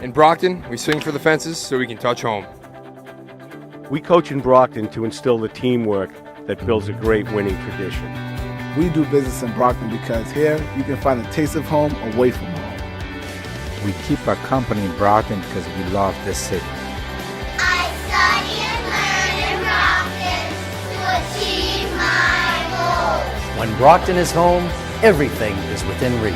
In Brockton, we swing for the fences so we can touch home. We coach in Brockton to instill the teamwork that builds a great winning tradition. We do business in Brockton because here you can find a taste of home away from home. We keep our company in Brockton because we love this city. I study and learn in Brockton to achieve my goals. When Brockton is home, everything is within reach.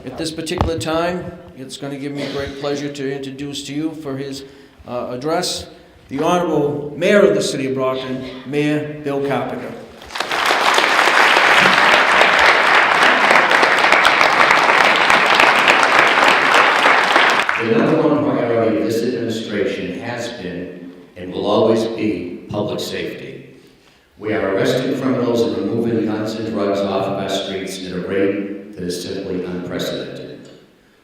At this particular time, it's going to give me great pleasure to introduce to you for his address, the Honorable Mayor of the City of Brockton, Mayor Bill Carpenter. The number one priority of this administration has been and will always be public safety. We are arresting criminals and removing guns and drugs off of our streets at a rate that is simply unprecedented.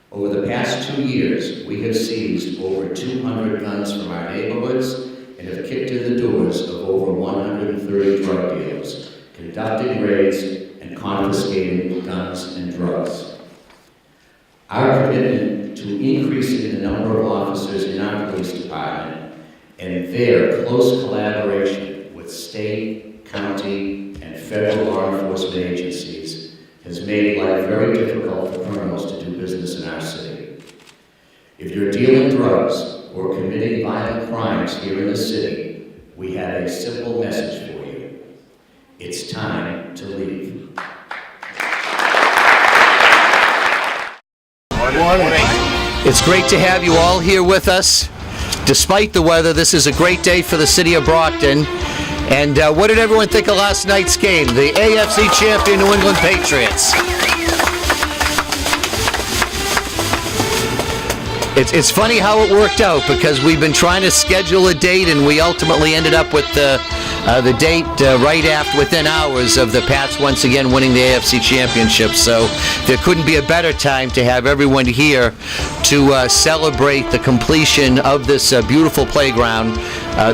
Over the past 2 years, we have seized over 200 guns from our neighborhoods and have kicked in the doors of over 130 drug dealers, conducting raids and confiscating guns and drugs. Our commitment to increasing the number of officers in our police department and their close collaboration with state, county, and federal law enforcement agencies has made life very difficult for criminals to do business in our city. If you're dealing drugs or committing violent crimes here in the city, we have a simple message for you. It's time to leave. It's great to have you all here with us. Despite the weather, this is a great day for the city of Brockton. And what did everyone think of last night's game? The AFC champion New England Patriots. It's funny how it worked out because we've been trying to schedule a date and we ultimately ended up with the date right after, within hours of the Pats once again winning the AFC Championship. So there couldn't be a better time to have everyone here to celebrate the completion of this beautiful playground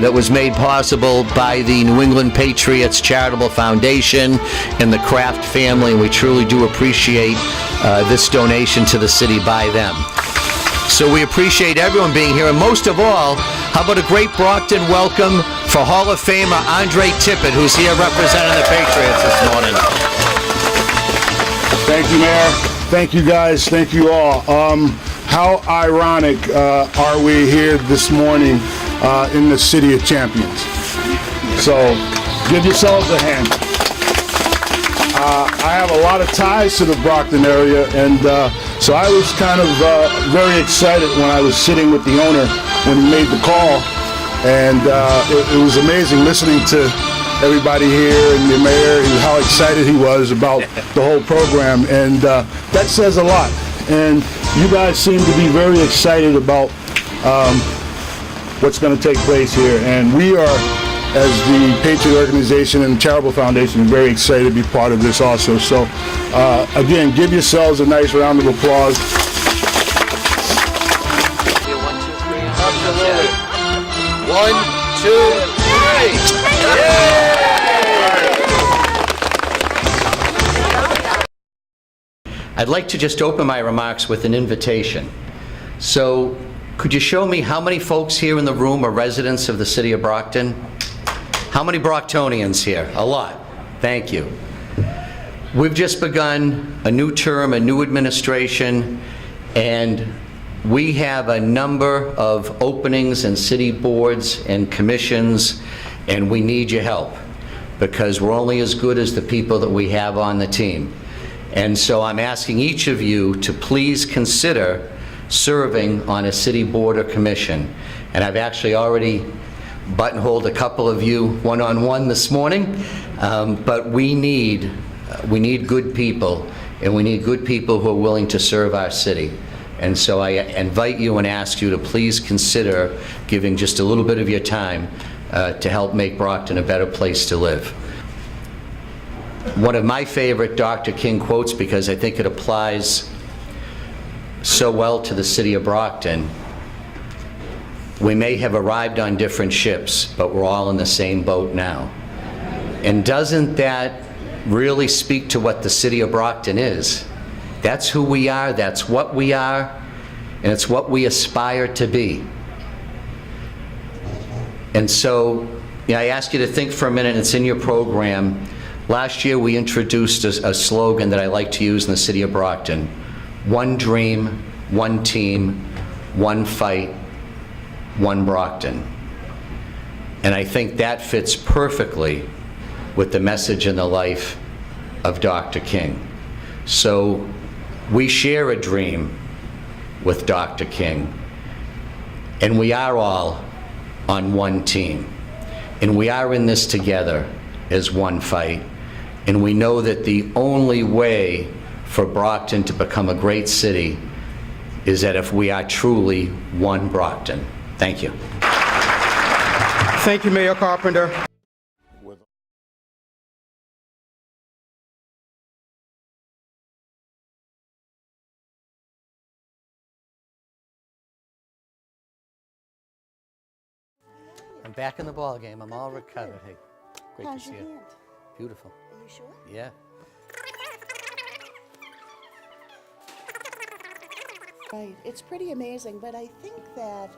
that was made possible by the New England Patriots Charitable Foundation and the Kraft family, and we truly do appreciate this donation to the city by them. So we appreciate everyone being here, and most of all, how about a great Brockton welcome for Hall of Famer Andre Tippett, who's here representing the Patriots this morning. Thank you, Mayor. Thank you, guys. Thank you all. How ironic are we here this morning in the City of Champions? So give yourselves a hand. I have a lot of ties to the Brockton area, and so I was kind of very excited when I was sitting with the owner when he made the call, and it was amazing listening to everybody here and the mayor and how excited he was about the whole program, and that says a lot. And you guys seem to be very excited about what's going to take place here, and we are, as the Patriot Organization and Charitable Foundation, very excited to be part of this also. So, again, give yourselves a nice round of applause. 1, 2, 3. I'd like to just open my remarks with an invitation. So, could you show me how many folks here in the room are residents of the city of Brockton? How many Brocktonians here? A lot. Thank you. We've just begun a new term, a new administration, and we have a number of openings in city boards and commissions, and we need your help because we're only as good as the people that we have on the team. And so I'm asking each of you to please consider serving on a city board or commission. And I've actually already buttonholed a couple of you one-on-one this morning, but we need good people, and we need good people who are willing to serve our city. And so I invite you and ask you to please consider giving just a little bit of your time to help make Brockton a better place to live. One of my favorite Dr. King quotes, because I think it applies so well to the city of Brockton: we may have arrived on different ships, but we're all in the same boat now. And doesn't that really speak to what the city of Brockton is? That's who we are, that's what we are, and it's what we aspire to be. And so, I ask you to think for a minute, it's in your program. Last year we introduced a slogan that I like to use in the city of Brockton: one dream, one team, one fight, one Brockton. And I think that fits perfectly with the message and the life of Dr. King. So we share a dream with Dr. King, and we are all on one team, and we are in this together as one fight, and we know that the only way for Brockton to become a great city is that if we are truly one Brockton. Thank you. Thank you, Mayor Carpenter. I'm back in the ball game. I'm all recovered. Hey, great to see you. Hand? Beautiful. Are you sure? Yeah. Right. It's pretty amazing, but I think that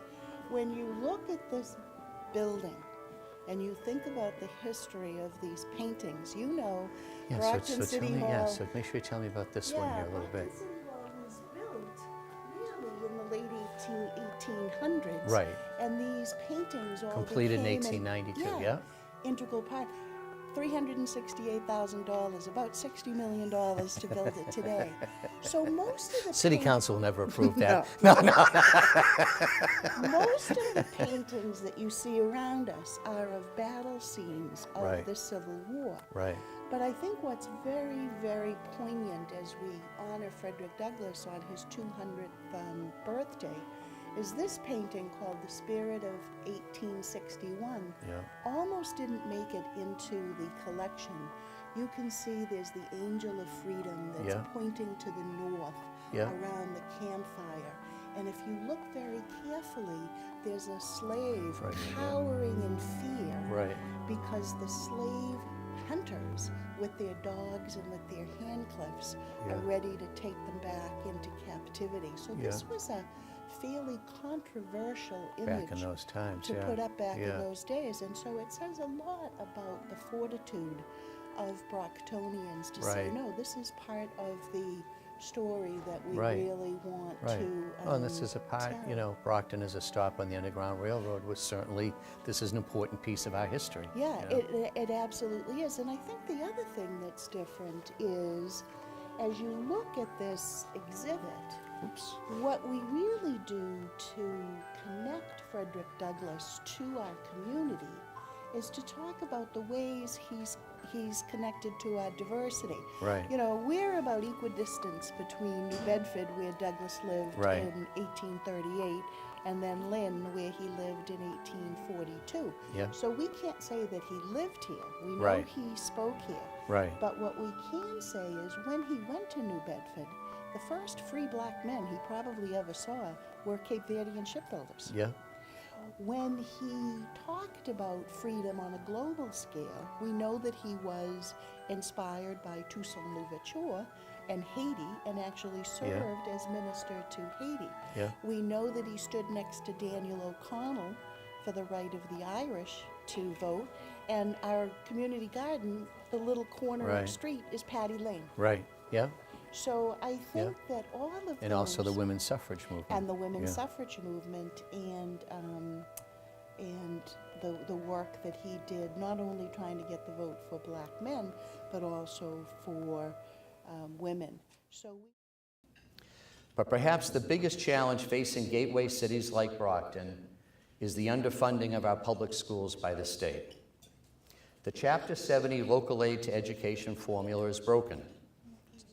when you look at this building and you think about the history of these paintings, you know, Yeah, Brockton so City tell me, Hall. yeah, so make sure you tell me about this one here a little bit. Brockton City Hall was built really in the late 1800s. Right. And these paintings all Completed in became 1892, yeah. integral part. $368,000, about $60 million to build it today. So most of the City Council never approved that. No. Most of the paintings that you see around us are of battle scenes of Right. the Civil War. Right. But I think what's very, very poignant as we honor Frederick Douglass on his 200th birthday is this painting called The Spirit of 1861. Yeah. Almost didn't make it into the collection. You can see there's the Angel of Freedom that's Yeah. pointing to the north Yeah. around the campfire. And if you look very carefully, there's a slave Right, yeah. cowering in fear Right. because the slave hunters with their dogs and with their hand cliffs Yeah. are ready to take them back into captivity. So this Yeah. was a fairly controversial Back in image those times, to yeah. put up back in Yeah. those days. And so it says a lot about the fortitude of Brocktonians to say, Right. no, this is part of the story that we Right. really want Right. to Well, and this is a part, tell. you know, Brockton is a stop on the Underground Railroad was certainly, this is an important piece of our history. Yeah, you know? it absolutely is. And I think the other thing that's different is, as you look at this exhibit, Oops. what we really do to connect Frederick Douglass to our community is to talk about the ways he's connected to our diversity. Right. You know, we're about equidistant between New Bedford, where Douglass lived Right. in 1838, and then Lynn, where he lived in 1842. Yeah. So we can't say that he lived here. We know Right. he spoke here. Right. But what we can say is when he went to New Bedford, the first free black men he probably ever saw were Cape Verdean shipbuilders. Yeah. When he talked about freedom on a global scale, we know that he was inspired by Toussaint Louverture and Haiti, and actually served as minister to Haiti. Yeah. We know that he stood next to Daniel O'Connell for the right of the Irish to vote, and our community garden, the little corner Right. street, is Patty Lane. Right. Yeah. So I think that all of And those, also the women's suffrage movement. and the women's Yeah. suffrage movement, and the work that he did, not only trying to get the vote for black men, but also for women. So But perhaps the biggest challenge facing gateway cities like Brockton is the underfunding of our public schools by the state. The Chapter 70 local aid to education formula is broken.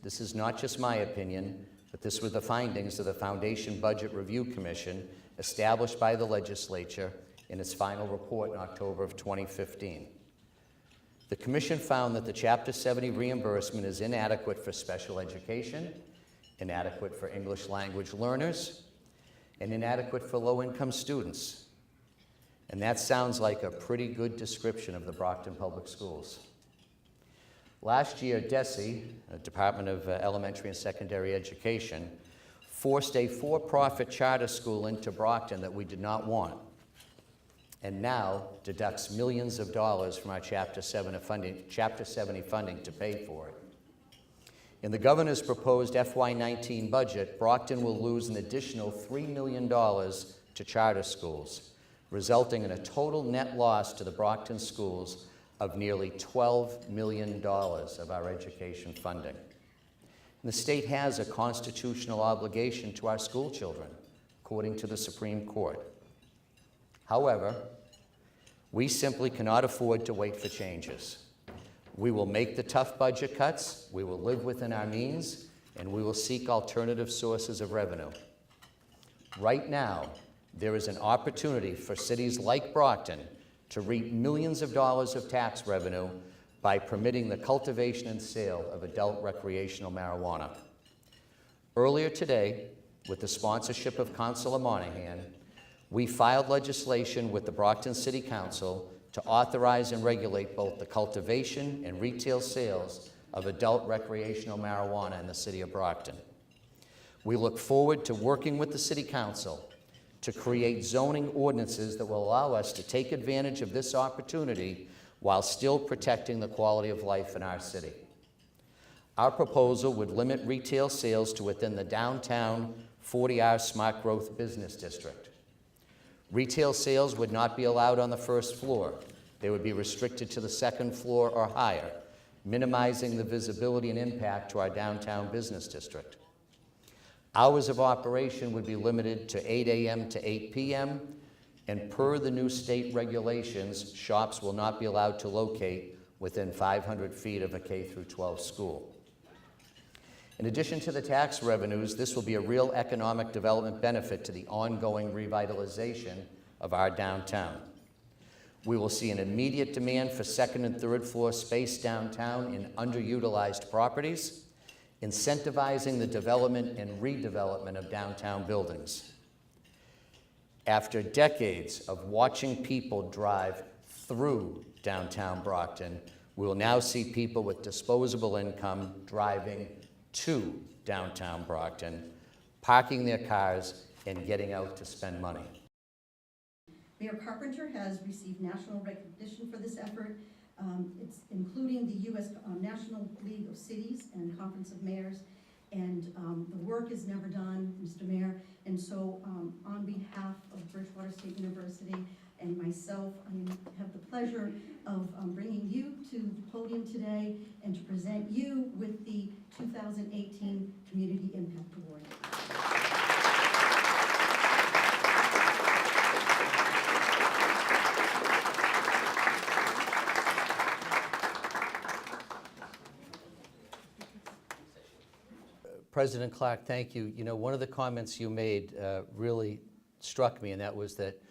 This is not just my opinion, but this were the findings of the Foundation Budget Review Commission established by the legislature in its final report in October of 2015. The commission found that the Chapter 70 reimbursement is inadequate for special education, inadequate for English language learners, and inadequate for low-income students. And that sounds like a pretty good description of the Brockton Public Schools. Last year, DESE, Department of Elementary and Secondary Education, forced a for-profit charter school into Brockton that we did not want, and now deducts millions of dollars from our Chapter 70 funding to pay for it. In the governor's proposed FY19 budget, Brockton will lose an additional $3 million to charter schools, resulting in a total net loss to the Brockton schools of nearly $12 million of our education funding. And the state has a constitutional obligation to our school children, according to the Supreme Court. However, we simply cannot afford to wait for changes. We will make the tough budget cuts, we will live within our means, and we will seek alternative sources of revenue. Right now, there is an opportunity for cities like Brockton to reap millions of dollars of tax revenue by permitting the cultivation and sale of adult recreational marijuana. Earlier today, with the sponsorship of Councilor Monahan, we filed legislation with the Brockton City Council to authorize and regulate both the cultivation and retail sales of adult recreational marijuana in the city of Brockton. We look forward to working with the City Council to create zoning ordinances that will allow us to take advantage of this opportunity while still protecting the quality of life in our city. Our proposal would limit retail sales to within the downtown 40-hour smart growth business district. Retail sales would not be allowed on the first floor. They would be restricted to the second floor or higher, minimizing the visibility and impact to our downtown business district. Hours of operation would be limited to 8 a.m. to 8 p.m., and per the new state regulations, shops will not be allowed to locate within 500 feet of a K-12 school. In addition to the tax revenues, this will be a real economic development benefit to the ongoing revitalization of our downtown. We will see an immediate demand for second and third floor space downtown in underutilized properties, incentivizing the development and redevelopment of downtown buildings. After decades of watching people drive through downtown Brockton, we will now see people with disposable income driving to downtown Brockton, parking their cars and getting out to spend money. Mayor Carpenter has received national recognition for this effort. It's including the U.S. National League of Cities and Conference of Mayors, and the work is never done, Mr. Mayor, and so on behalf of Bridgewater State University and myself, I have the pleasure of bringing you to the podium today and to present you with the 2018 Community Impact Award. President Clark, thank you. You know, one of the comments you made really struck me, and that was that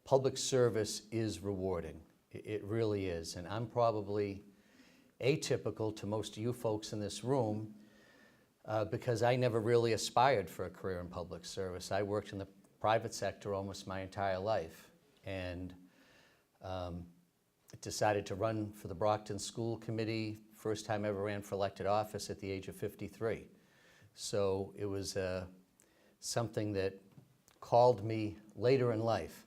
public service is rewarding. It really is. And I'm probably atypical to most of you folks in this room because I never really aspired for a career in public service. I worked in the private sector almost my entire life, and decided to run for the Brockton School Committee, first time I ever ran for elected office at the age of 53. So it was something that called me later in life.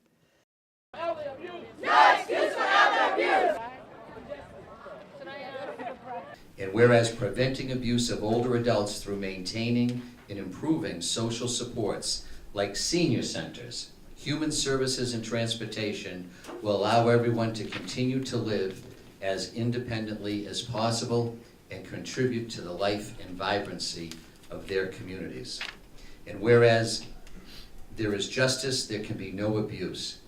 And whereas preventing abuse of older adults through maintaining and improving social supports like senior centers, human services, and transportation will allow everyone to continue to live as independently as possible and contribute to the life and vibrancy of their communities. And whereas there is justice, there can be no abuse.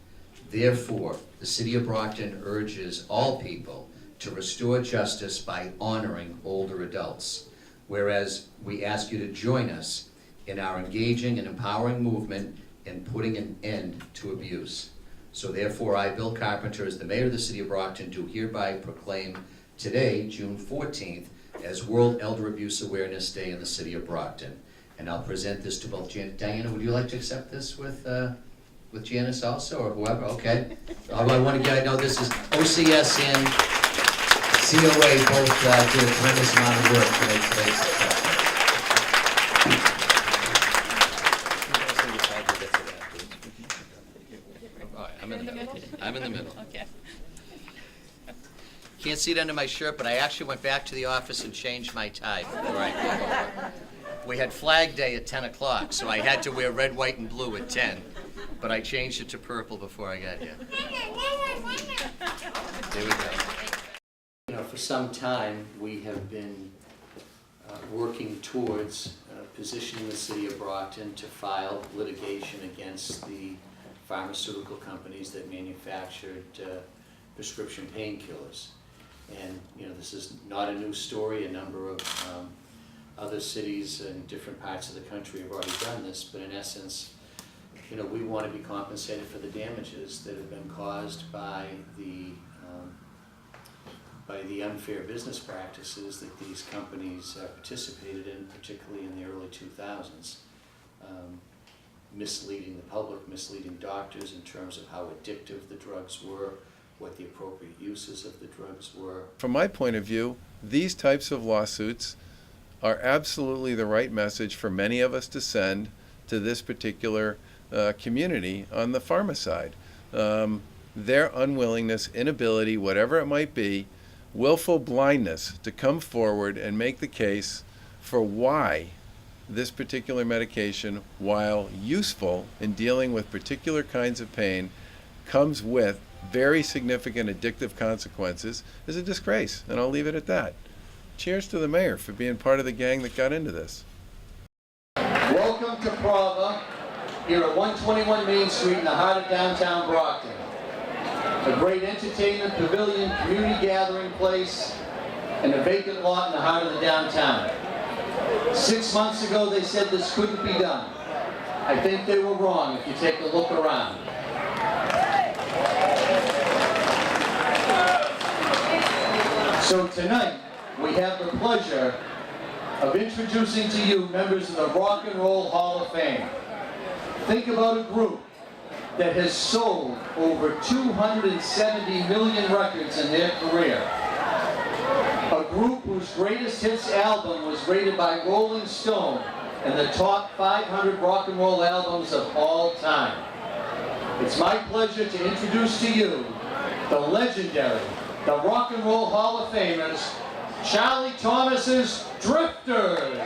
Therefore, the City of Brockton urges all people to restore justice by honoring older adults. Whereas we ask you to join us in our engaging and empowering movement in putting an end to abuse. So therefore, I, Bill Carpenter, as the Mayor of the City of Brockton, do hereby proclaim today, June 14th, as World Elder Abuse Awareness Day in the City of Brockton. And I'll present this to both Diana, would you like to accept this with Janice also, or whoever? Okay. I want to get, I know this is OCS and COA both did a tremendous amount of work to make today's successful. I'm in the middle. I'm in the middle. Okay. Can't see it under my shirt, but I actually went back to the office and changed my tie before I came over. We had Flag Day at 10 o'clock, so I had to wear red, white, and blue at 10. But I changed it to purple before I got here. There we go. You know, for some time, we have been working towards positioning the City of Brockton to file litigation against the pharmaceutical companies that manufactured prescription painkillers. And, you know, this is not a new story. A number of other cities in different parts of the country have already done this, but in essence, you know, we want to be compensated for the damages that have been caused by the unfair business practices that these companies participated in, particularly in the early 2000s. Misleading the public, misleading doctors in terms of how addictive the drugs were, what the appropriate uses of the drugs were. From my point of view, these types of lawsuits are absolutely the right message for many of us to send to this particular community on the pharma side. Their unwillingness, inability, whatever it might be, willful blindness to come forward and make the case for why this particular medication, while useful in dealing with particular kinds of pain, comes with very significant addictive consequences, is a disgrace, and I'll leave it at that. Cheers to the mayor for being part of the gang that got into this. Welcome to Prava, here at 121 Main Street in the heart of downtown Brockton. A great entertainment pavilion, community gathering place, and a vacant lot in the heart of the downtown. 6 months ago they said this couldn't be done. I think they were wrong if you take a look around. So tonight, we have the pleasure of introducing to you members of the Rock and Roll Hall of Fame. Think about a group that has sold over 270 million records in their career. A group whose greatest hits album was rated by Rolling Stone in the top 500 rock and roll albums of all time. It's my pleasure to introduce to you the legendary, the Rock and Roll Hall of Famers, Charlie Thomas's Drifters.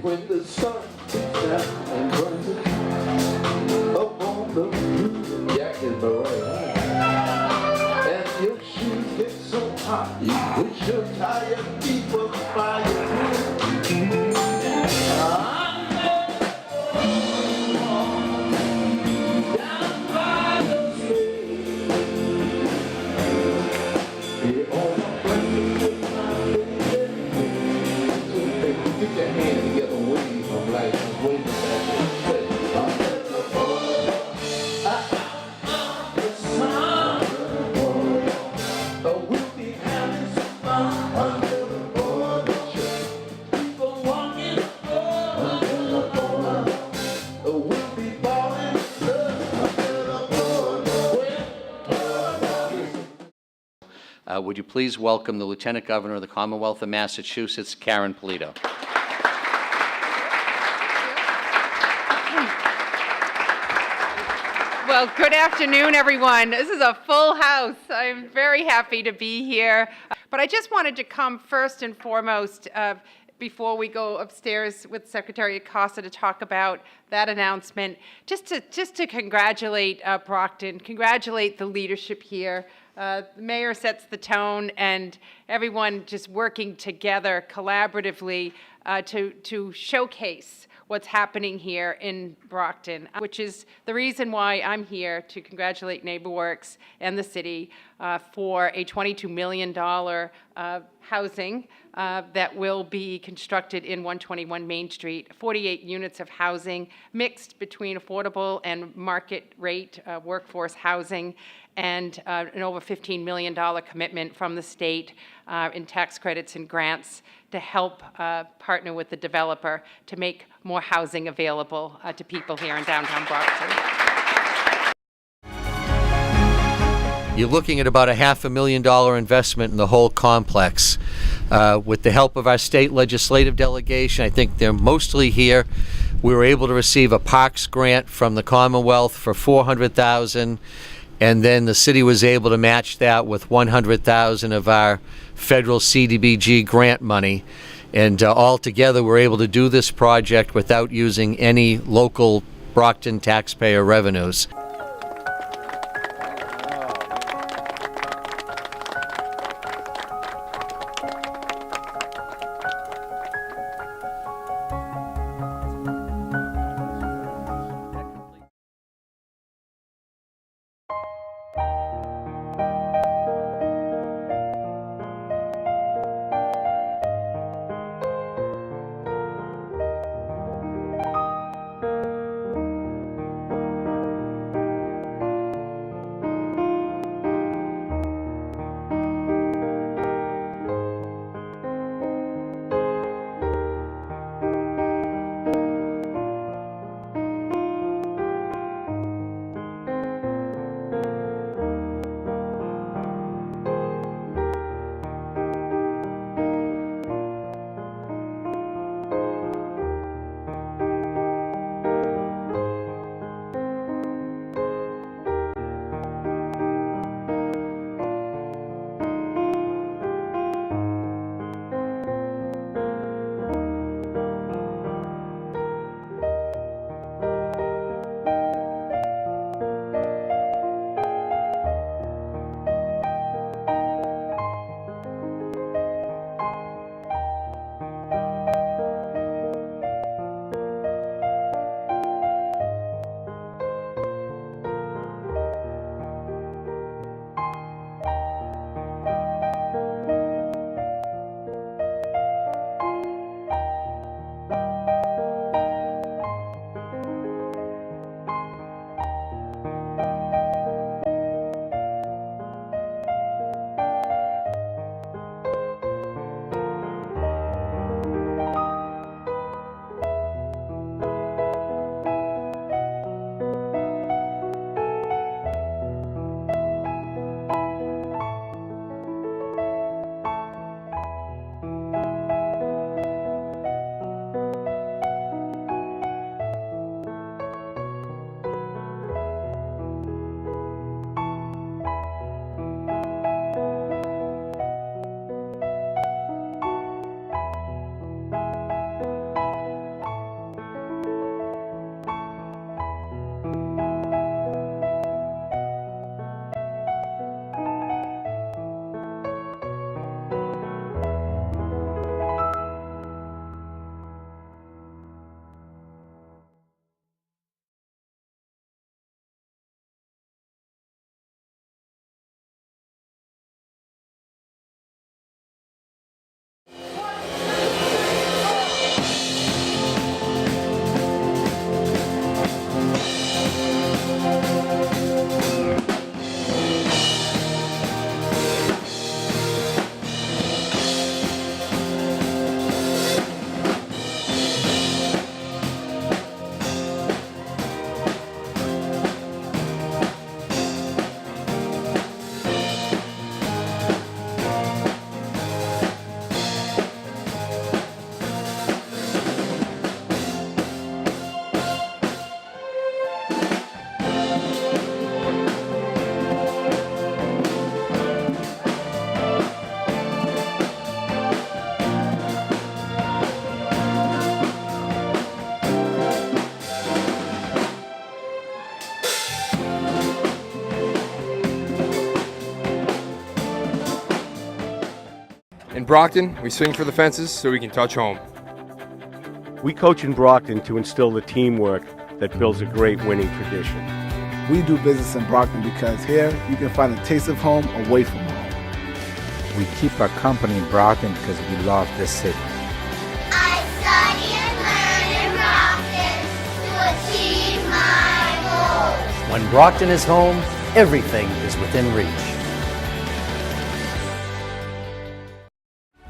When the sun comes out and burns up on the blue jacket beret, and your shoes get so hot, you push your tired feet up by your waving back there. Hey, I'm in the border. It's my border. Oh, we'll be having some fun under the border. People walking under the border. Oh, we'll be balling under the border. Would you please welcome the Lieutenant Governor of the Commonwealth of Massachusetts, Karen Polito. Well, good afternoon, everyone. This is a full house. I'm very happy to be here. But I just wanted to come first and foremost, before we go upstairs with Secretary Acosta to talk about that announcement, just to congratulate Brockton, congratulate the leadership here. The mayor sets the tone, and everyone just working together collaboratively to showcase what's happening here in Brockton, which is the reason why I'm here to congratulate NeighborWorks and the city for a $22 million housing that will be constructed in 121 Main Street. 48 units of housing mixed between affordable and market rate workforce housing, and an over $15 million commitment from the state in tax credits and grants to help partner with the developer to make more housing available to people here in downtown Brockton. You're looking at about a $500,000 investment in the whole complex. With the help of our state legislative delegation, I think they're mostly here. We were able to receive a parks grant from the Commonwealth for $400,000, and then the city was able to match that with $100,000 of our federal CDBG grant money. And altogether, we're able to do this project without using any local Brockton taxpayer revenues. Brockton, we swing for the fences so we can touch home. We coach in Brockton to instill the teamwork that builds a great winning tradition. We do business in Brockton because here you can find a taste of home away from home. We keep our company in Brockton because we love this city. I study and learn in Brockton to achieve my goals. When Brockton is home, everything is within reach.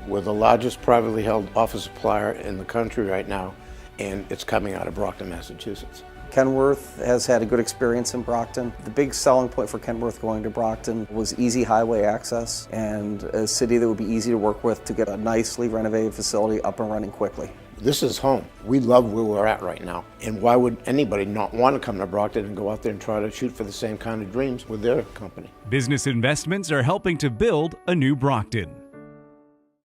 We're the largest privately held office supplier in the country right now, and it's coming out of Brockton, Massachusetts. Kenworth has had a good experience in Brockton. The big selling point for Kenworth going to Brockton was easy highway access and a city that would be easy to work with to get a nicely renovated facility up and running quickly. This is home. We love where we're at right now. And why would anybody not want to come to Brockton and go out there and try to shoot for the same kind of dreams with their company? Business investments are helping to build a new Brockton.